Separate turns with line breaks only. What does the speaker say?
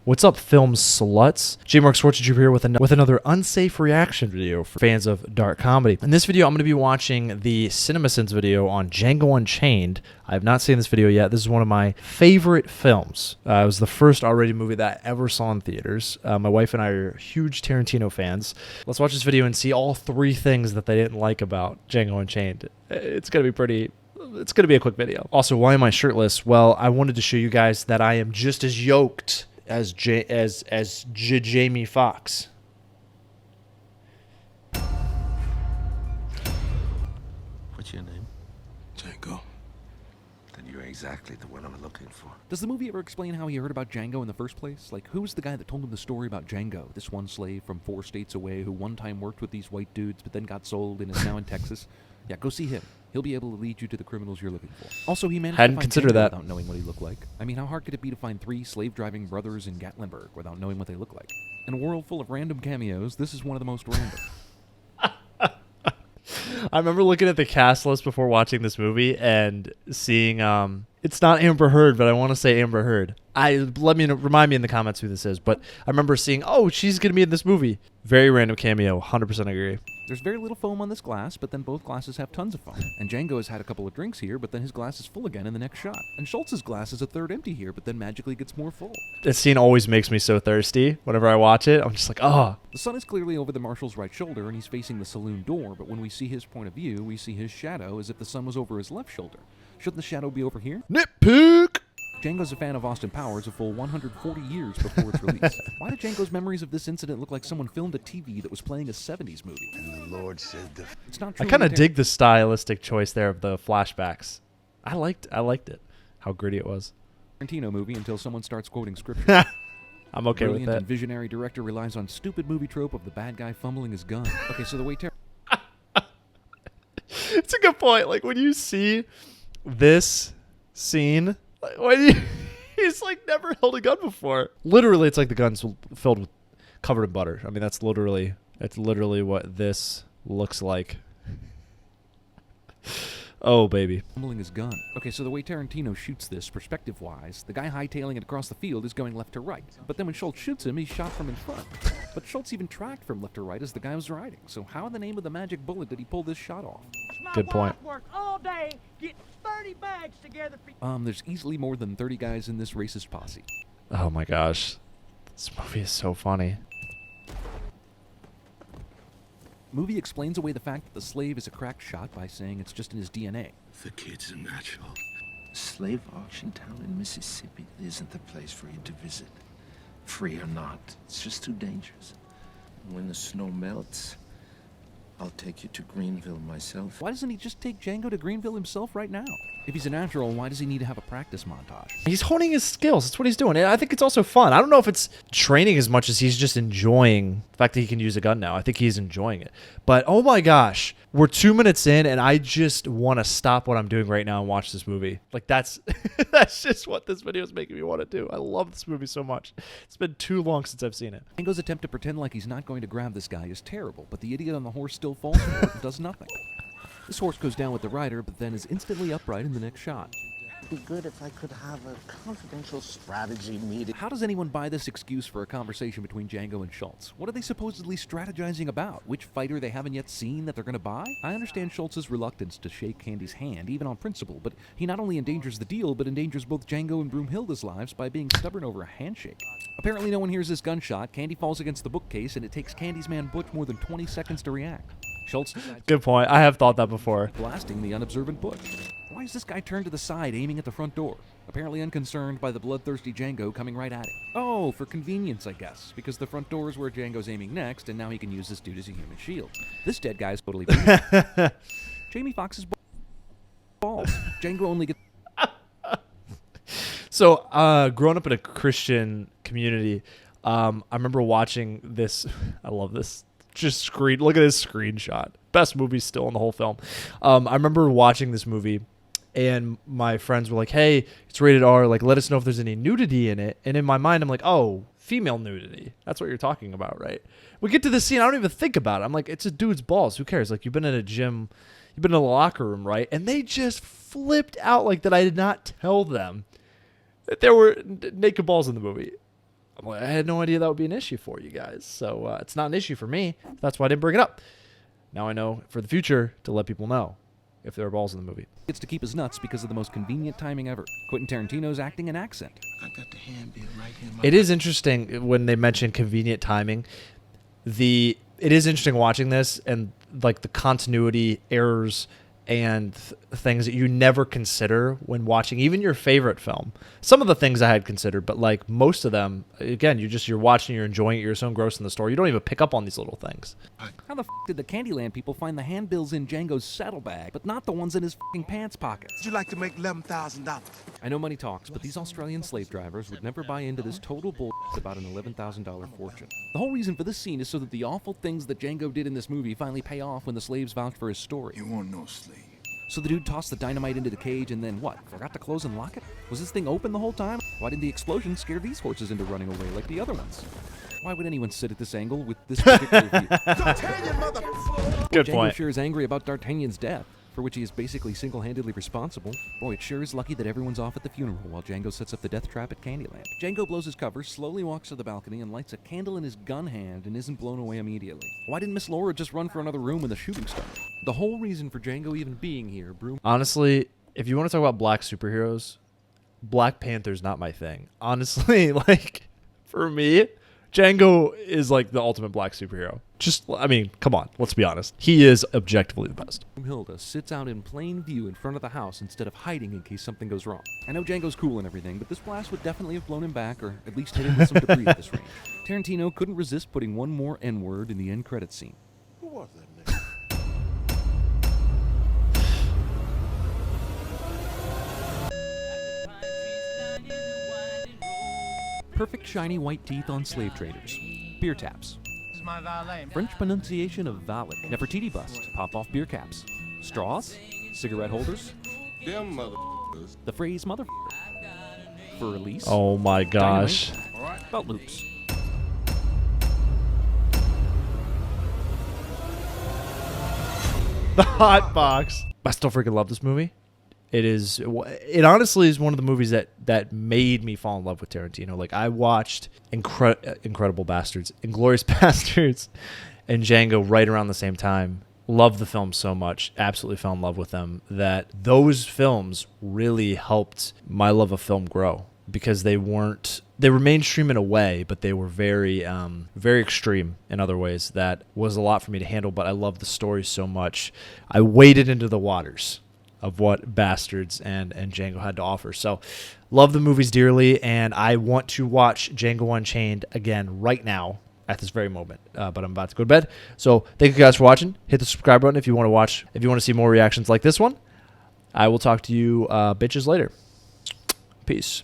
What's up, film sluts? J.Mark Swartzentruber here with another unsafe reaction video for fans of dark comedy. In this video, I'm going to be watching the CinemaSins video on Django Unchained. I have not seen this video yet. This is one of my favorite films. It was the first R-rated movie that I ever saw in theaters. My wife and I are huge Tarantino fans. Let's watch this video and see all three things that they didn't like about Django Unchained. It's going to be pretty... It's going to be a quick video. Also, why am I shirtless? Well, I wanted to show you guys that I am just as yoked as Jamie Foxx.
What's your name?
Django.
Then you're exactly the one I'm looking for.
Does the movie ever explain how he heard about Django in the first place? Like, who was the guy that told him the story about Django, this one slave from 4 states away who one time worked with these white dudes but then got sold and is now in Texas? Yeah, go see him. He'll be able to lead you to the criminals you're looking for. Also, he managed to find Django without knowing what he looked like. I mean, how hard could it be to find 3 slave-driving brothers in Gatlinburg without knowing what they look like? In a world full of random cameos, this is one of the most random.
I remember looking at the cast list before watching this movie and seeing, it's not Amber Heard, but I want to say Amber Heard. Remind me in the comments who this is, but I remember seeing, oh, she's going to be in this movie. Very random cameo, 100% agree.
There's very little foam on this glass, but then both glasses have tons of foam. And Django has had a couple of drinks here, but then his glass is full again in the next shot. And Schultz's glass is a third empty here, but then magically gets more full.
This scene always makes me so thirsty. Whenever I watch it, I'm just like, oh.
The sun is clearly over the marshal's right shoulder, and he's facing the saloon door, but when we see his point of view, we see his shadow as if the sun was over his left shoulder. Shouldn't the shadow be over here?
Nitpick!
Django's a fan of Austin Powers a full 140 years before its release. Why did Django's memories of this incident look like someone filmed a TV that was playing a 70s movie?
And the Lord said
It's not
I kind of dig the stylistic choice there of the flashbacks. I liked it. How gritty it was.
Tarantino movie until someone starts quoting scripture.
I'm okay with
Brilliant
that.
and visionary director relies on stupid movie trope of the bad guy fumbling his gun. Okay, so the way
It's a good point. Like when you see this scene, like, when he's like never held a gun before. Literally, it's like the gun's filled with covered in butter. I mean, that's literally what this looks like. Oh, baby.
fumbling his gun. Okay, so the way Tarantino shoots this, perspective-wise, the guy hightailing it across the field is going left to right. But then when Schultz shoots him, he's shot from in front. But Schultz even tracked from left to right as the guy was riding. So how in the name of the magic bullet did he pull this shot off?
Good point.
Worked all day, get 30 bags together for
There's easily more than 30 guys in this racist posse.
Oh my gosh. This movie is so funny.
Movie explains away the fact that the slave is a cracked shot by saying it's just in his DNA.
the kid's a natural. Slave auction town in Mississippi isn't the place for you to visit. Free or not, it's just too dangerous. When the snow melts, I'll take you to Greenville myself.
Why doesn't he just take Django to Greenville himself right now? If he's a natural, why does he need to have a practice montage?
He's honing his skills. That's what he's doing. And I think it's also fun. I don't know if it's training as much as he's just enjoying the fact that he can use a gun now. I think he's enjoying it. But oh my gosh, we're 2 minutes in and I just want to stop what I'm doing right now and watch this movie. Like that's just what this video is making me want to do. I love this movie so much. It's been too long since I've seen it.
Django's attempt to pretend like he's not going to grab this guy is terrible, but the idiot on the horse still falls for it and does nothing. This horse goes down with the rider, but then is instantly upright in the next shot.
It'd be good if I could have a confidential strategy meeting.
How does anyone buy this excuse for a conversation between Django and Schultz? What are they supposedly strategizing about? Which fighter they haven't yet seen that they're going to buy? I understand Schultz's reluctance to shake Candy's hand, even on principle, but he not only endangers the deal, but endangers both Django and Broomhilda's lives by being stubborn over a handshake. Apparently no one hears this gunshot, Candy falls against the bookcase, and it takes Candy's man Butch more than 20 seconds to react. Schultz
Good point. I have thought that before.
blasting the unobservant Butch. Why is this guy turned to the side, aiming at the front door? Apparently unconcerned by the bloodthirsty Django coming right at him. Oh, for convenience, I guess, because the front door is where Django's aiming next, and now he can use this dude as a human shield. This dead guy's totally Jamie Foxx's balls. Django only gets...
So, growing up in a Christian community, I remember watching this. I love this. Look at this screenshot. Best movie still in the whole film. I remember watching this movie, and my friends were like, "Hey, it's rated R. Like, let us know if there's any nudity in it." And in my mind, I'm like, "Oh, female nudity. That's what you're talking about, right?" We get to this scene, I don't even think about it. I'm like, "It's a dude's balls. Who cares? Like, you've been in a gym, you've been in a locker room, right?" And they just flipped out like that. I did not tell them that there were naked balls in the movie. I'm like, I had no idea that would be an issue for you guys. So it's not an issue for me. That's why I didn't bring it up. Now I know for the future to let people know if there are balls in the movie.
Gets to keep his nuts because of the most convenient timing ever. Quentin Tarantino's acting and accent.
I got the handbill right here in my
It is interesting when they mention convenient timing. It is interesting watching this and like the continuity errors and things that you never consider when watching even your favorite film. Some of the things I had considered, but like most of them, again, you're watching, you're enjoying it, you're so engrossed in the story, you don't even pick up on these little things.
How the f*** did the Candyland people find the handbills in Django's saddlebag, but not the ones in his f***ing pants pockets?
Would you like to make $11,000?
I know money talks, but these Australian slave drivers would never buy into this total bull about an $11,000 fortune. The whole reason for this scene is so that the awful things that Django did in this movie finally pay off when the slaves vouch for his story.
You want no slave.
So the dude tossed the dynamite into the cage and then what? Forgot to close and lock it? Was this thing open the whole time? Why didn't the explosion scare these horses into running away like the other ones? Why would anyone sit at this angle with this particular view?
D'Artagnan, mother...
Good
Django
point.
sure is angry about D'Artagnan's death, for which he is basically single-handedly responsible. Boy, it sure is lucky that everyone's off at the funeral while Django sets up the death trap at Candyland. Django blows his cover, slowly walks to the balcony, and lights a candle in his gun hand and isn't blown away immediately. Why didn't Miss Laura just run for another room when the shooting started? The whole reason for Django even being here,
Honestly, if you want to talk about black superheroes, Black Panther's not my thing. Honestly, like, for me, Django is like the ultimate black superhero. I mean, come on, let's be honest. He is objectively the best.
Hilda sits out in plain view in front of the house instead of hiding in case something goes wrong. I know Django's cool and everything, but this blast would definitely have blown him back or at least hit him with some debris at this range. Tarantino couldn't resist putting one more N-word in the end credits scene.
Who was that nigga?
Perfect shiny white teeth on slave traders. Beer taps.
This is my valet.
French pronunciation of valet. Nefertiti bust. Pop off beer caps. Straws. Cigarette holders.
Them mother...
The phrase mother for release.
Oh my gosh.
Dynamite, belt loops.
The hot box. I still freaking love this movie. It honestly is one of the movies that made me fall in love with Tarantino. Like, I watched Incredible Bastards, Inglourious Bastards, and Django right around the same time. Loved the film so much, absolutely fell in love with them, that those films really helped my love of film grow, because they were mainstream in a way, but they were very extreme in other ways. That was a lot for me to handle, but I loved the story so much. I waded into the waters of what Bastards and Django had to offer. So love the movies dearly, and I want to watch Django Unchained again right now at this very moment, but I'm about to go to bed. So thank you guys for watching. Hit the subscribe button if you want to watch. If you want to see more reactions like this one, I will talk to you bitches later. Peace.